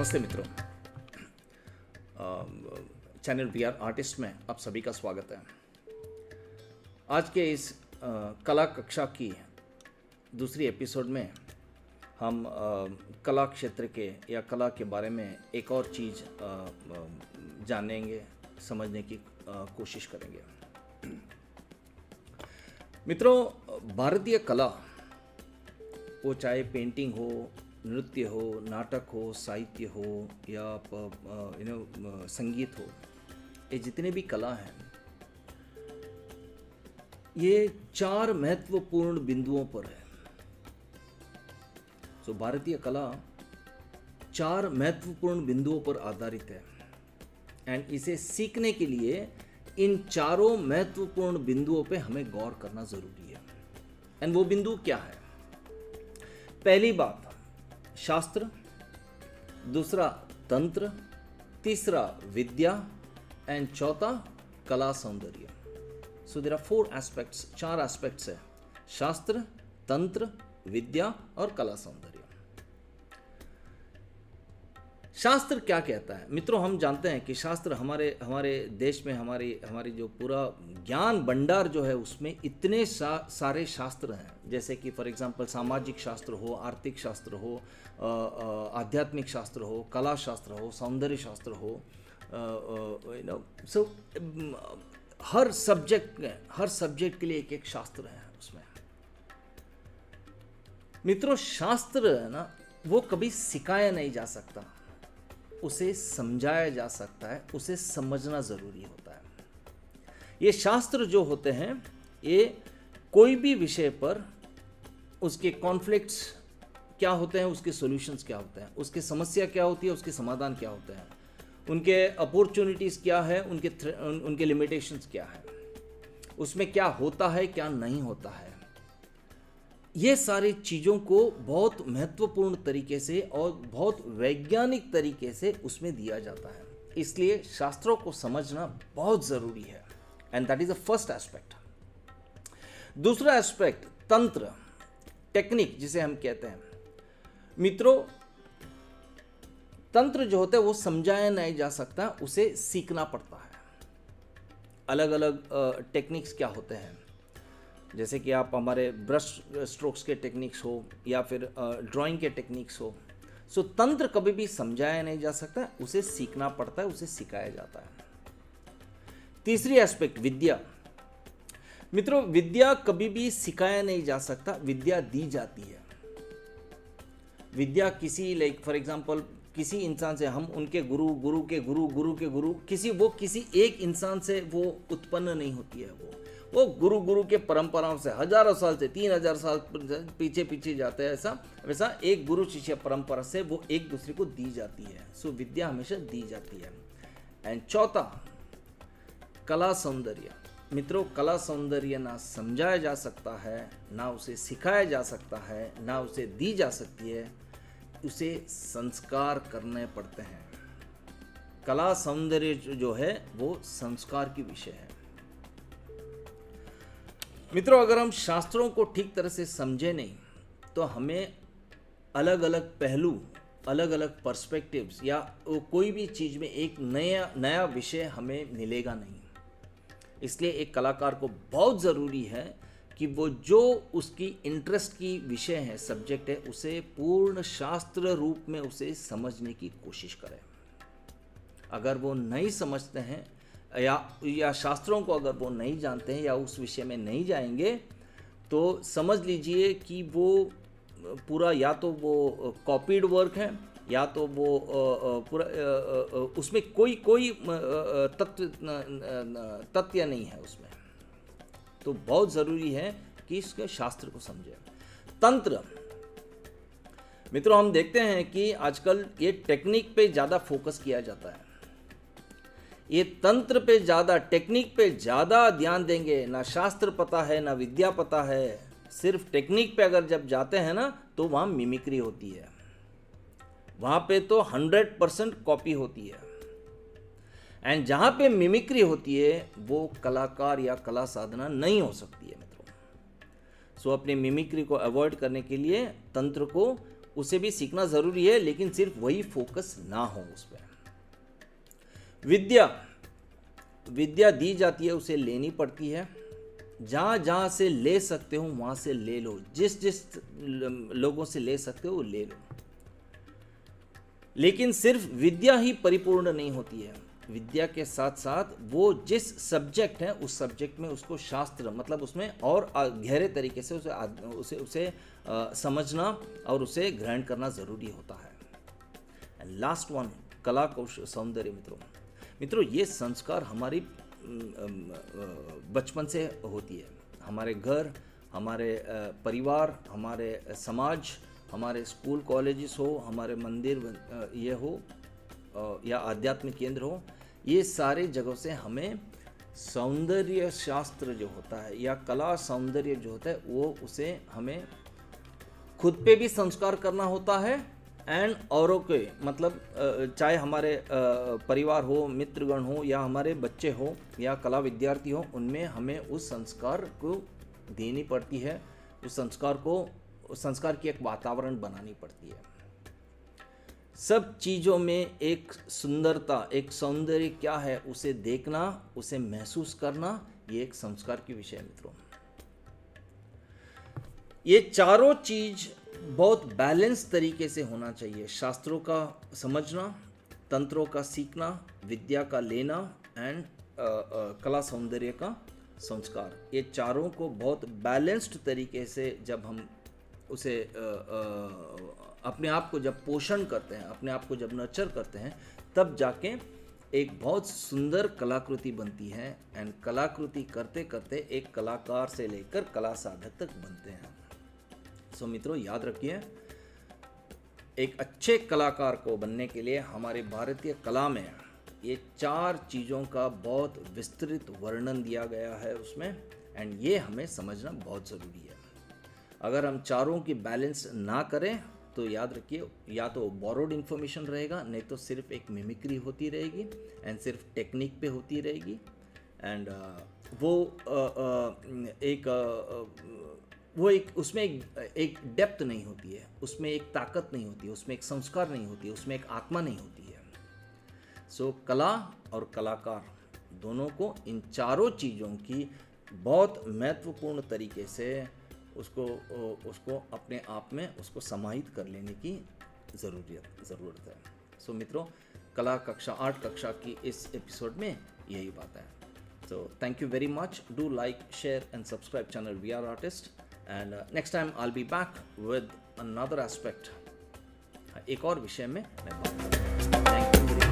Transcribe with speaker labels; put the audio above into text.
Speaker 1: नमस्ते मित्रों, channel we are artist में आप सभी का स्वागत है। आज के इस कला कक्षा की दूसरी एपिसोड में हम कला क्षेत्र के या कला के बारे में एक और चीज़ जानेंगे, समझने की कोशिश करेंगे। मित्रों, भारतीय कला, वो चाहे पेंटिंग हो, नृत्य हो, नाटक हो, साहित्य हो या संगीत हो, ये जितने भी कला हैं, ये 4 महत्वपूर्ण बिंदुओं पर है। तो भारतीय कला 4 महत्वपूर्ण बिंदुओं पर आधारित है एंड इसे सीखने के लिए इन चारों महत्वपूर्ण बिंदुओं पे हमें गौर करना जरूरी है। एंड वो बिंदु क्या है? पहली बात शास्त्र, दूसरा तंत्र, तीसरा विद्या एंड चौथा कला सौंदर्य। So there are 4 aspects, 4 aspects है, शास्त्र, तंत्र, विद्या और कला सौंदर्य। शास्त्र क्या कहता है? मित्रों, हम जानते हैं कि शास्त्र हमारे देश में हमारी जो पूरा ज्ञान भंडार जो है उसमें इतने सारे शास्त्र हैं, जैसे कि फॉर एग्जांपल सामाजिक शास्त्र हो, आर्थिक शास्त्र हो, आध्यात्मिक शास्त्र हो, कला शास्त्र हो, सौंदर्य शास्त्र हो, सो हर सब्जेक्ट के लिए एक एक शास्त्र है उसमें। मित्रों, शास्त्र है ना, वो कभी सिखाया नहीं जा सकता, उसे समझाया जा सकता है, उसे समझना जरूरी होता है। ये शास्त्र जो होते हैं, ये कोई भी विषय पर उसके कॉन्फ्लिक्ट्स क्या होते हैं, उसके सॉल्यूशंस क्या होते हैं, उसकी समस्या क्या होती है, उसके समाधान क्या होते हैं, उनके अपॉर्चुनिटीज़ क्या है, उनके लिमिटेशंस क्या है, उसमें क्या होता है, क्या नहीं होता है, ये सारी चीज़ों को बहुत महत्वपूर्ण तरीके से और बहुत वैज्ञानिक तरीके से उसमें दिया जाता है। इसलिए शास्त्रों को समझना बहुत ज़रूरी है and that is the first aspect. दूसरा एस्पेक्ट तंत्र, टेक्निक जिसे हम कहते हैं। मित्रों, तंत्र जो होता है वो समझाया नहीं जा सकता, उसे सीखना पड़ता है। अलग अलग टेक्निक्स क्या होते हैं, जैसे कि आप हमारे ब्रश स्ट्रोक्स के टेक्निक्स हो या फिर ड्राइंग के टेक्निक्स हो। सो तंत्र कभी भी समझाया नहीं जा सकता, उसे सीखना पड़ता है, उसे सिखाया जाता है। तीसरी एस्पेक्ट विद्या। मित्रों, विद्या कभी भी सिखाया नहीं जा सकता, विद्या दी जाती है। विद्या किसी फॉर एग्जांपल किसी इंसान से, हम उनके गुरु, गुरु के गुरु, गुरु के गुरु, किसी एक इंसान से वो उत्पन्न नहीं होती है। वो गुरु के परंपराओं से हजारों साल से, 3000 साल पीछे जाते हैं। वैसा एक गुरु शिष्य परंपरा से वो एक दूसरे को दी जाती है। सो विद्या हमेशा दी जाती है। एंड चौथा कला सौंदर्य। मित्रों, कला सौंदर्य ना समझाया जा सकता है, ना उसे सिखाया जा सकता है, ना उसे दी जा सकती है, उसे संस्कार करने पड़ते हैं। कला सौंदर्य जो है वो संस्कार की विषय है। मित्रों, अगर हम शास्त्रों को ठीक तरह से समझे नहीं तो हमें अलग अलग पहलू, अलग अलग पर्सपेक्टिव्स या कोई भी चीज़ में एक नया विषय हमें मिलेगा नहीं। इसलिए एक कलाकार को बहुत ज़रूरी है कि वो जो उसकी इंटरेस्ट की विषय है, सब्जेक्ट है, उसे पूर्ण शास्त्र रूप में उसे समझने की कोशिश करें। अगर वो नहीं समझते हैं या शास्त्रों को अगर वो नहीं जानते हैं या उस विषय में नहीं जाएंगे, तो समझ लीजिए कि वो पूरा या तो वो कॉपीड वर्क है या तो वो पूरा उसमें कोई तथ्य नहीं है उसमें। तो बहुत ज़रूरी है कि इसके शास्त्र को समझें। तंत्र। मित्रों, हम देखते हैं कि आजकल ये टेक्निक पे ज़्यादा फोकस किया जाता है। ये तंत्र पे ज़्यादा, टेक्निक पे ज़्यादा ध्यान देंगे, ना शास्त्र पता है ना विद्या पता है, सिर्फ टेक्निक पे अगर जब जाते हैं ना तो वहाँ मिमिक्री होती है, वहाँ पे तो 100% कॉपी होती है। एंड जहाँ पे मिमिक्री होती है वो कलाकार या कला साधना नहीं हो सकती है मित्रों। सो अपनी मिमिक्री को अवॉइड करने के लिए तंत्र को उसे भी सीखना ज़रूरी है, लेकिन सिर्फ वही फोकस ना हो उस पर। विद्या दी जाती है, उसे लेनी पड़ती है। जहाँ जहाँ से ले सकते हो वहाँ से ले लो, जिस जिस लोगों से ले सकते हो वो ले लो। लेकिन सिर्फ विद्या ही परिपूर्ण नहीं होती है। विद्या के साथ साथ वो जिस सब्जेक्ट है उस सब्जेक्ट में उसको शास्त्र मतलब उसमें और गहरे तरीके से उसे समझना और उसे ग्रहण करना ज़रूरी होता है। एंड लास्ट वन, कला कौशल सौंदर्य। मित्रों ये संस्कार हमारी बचपन से होती है। हमारे घर, हमारे परिवार, हमारे समाज, हमारे स्कूल कॉलेजेस हो, हमारे मंदिर ये हो या आध्यात्मिक केंद्र हो, ये सारे जगहों से हमें सौंदर्य शास्त्र जो होता है या कला सौंदर्य जो होता है वो उसे हमें खुद पे भी संस्कार करना होता है एंड औरों के मतलब चाहे हमारे परिवार हो, मित्रगण हो या हमारे बच्चे हो या कला विद्यार्थी हो, उनमें हमें उस संस्कार को देनी पड़ती है। उस संस्कार की एक वातावरण बनानी पड़ती है। सब चीज़ों में एक सुंदरता, एक सौंदर्य क्या है उसे देखना, उसे महसूस करना, ये एक संस्कार की विषय है मित्रों। ये चारों चीज बहुत बैलेंस तरीके से होना चाहिए। शास्त्रों का समझना, तंत्रों का सीखना, विद्या का लेना एंड कला सौंदर्य का संस्कार, ये चारों को बहुत बैलेंस्ड तरीके से जब हम उसे अपने आप को जब पोषण करते हैं, अपने आप को जब नर्चर करते हैं, तब जाके एक बहुत सुंदर कलाकृति बनती है। एंड कलाकृति करते करते एक कलाकार से लेकर कला साधक तक बनते हैं। सो मित्रों याद रखिए, एक अच्छे कलाकार को बनने के लिए हमारे भारतीय कला में ये चार चीज़ों का बहुत विस्तृत वर्णन दिया गया है उसमें, एंड ये हमें समझना बहुत ज़रूरी है। अगर हम चारों की बैलेंस ना करें तो याद रखिए, या तो बोरोड इन्फॉर्मेशन रहेगा, नहीं तो सिर्फ एक मिमिक्री होती रहेगी एंड सिर्फ टेक्निक पे होती रहेगी। एंड वो एक उसमें एक डेप्थ नहीं होती है, उसमें एक ताकत नहीं होती है, उसमें एक संस्कार नहीं होती है, उसमें एक आत्मा नहीं होती है। सो कला और कलाकार दोनों को इन चारों चीज़ों की बहुत महत्वपूर्ण तरीके से उसको अपने आप में उसको समाहित कर लेने की ज़रूरत है। सो मित्रों, कला कक्षा 8 कक्षा की इस एपिसोड में यही बात है। So thank you very much. Do like, share and subscribe channel we are artist, and next time I will be back with another aspect. एक और विषय में मैं बात करूँगा। Thank you.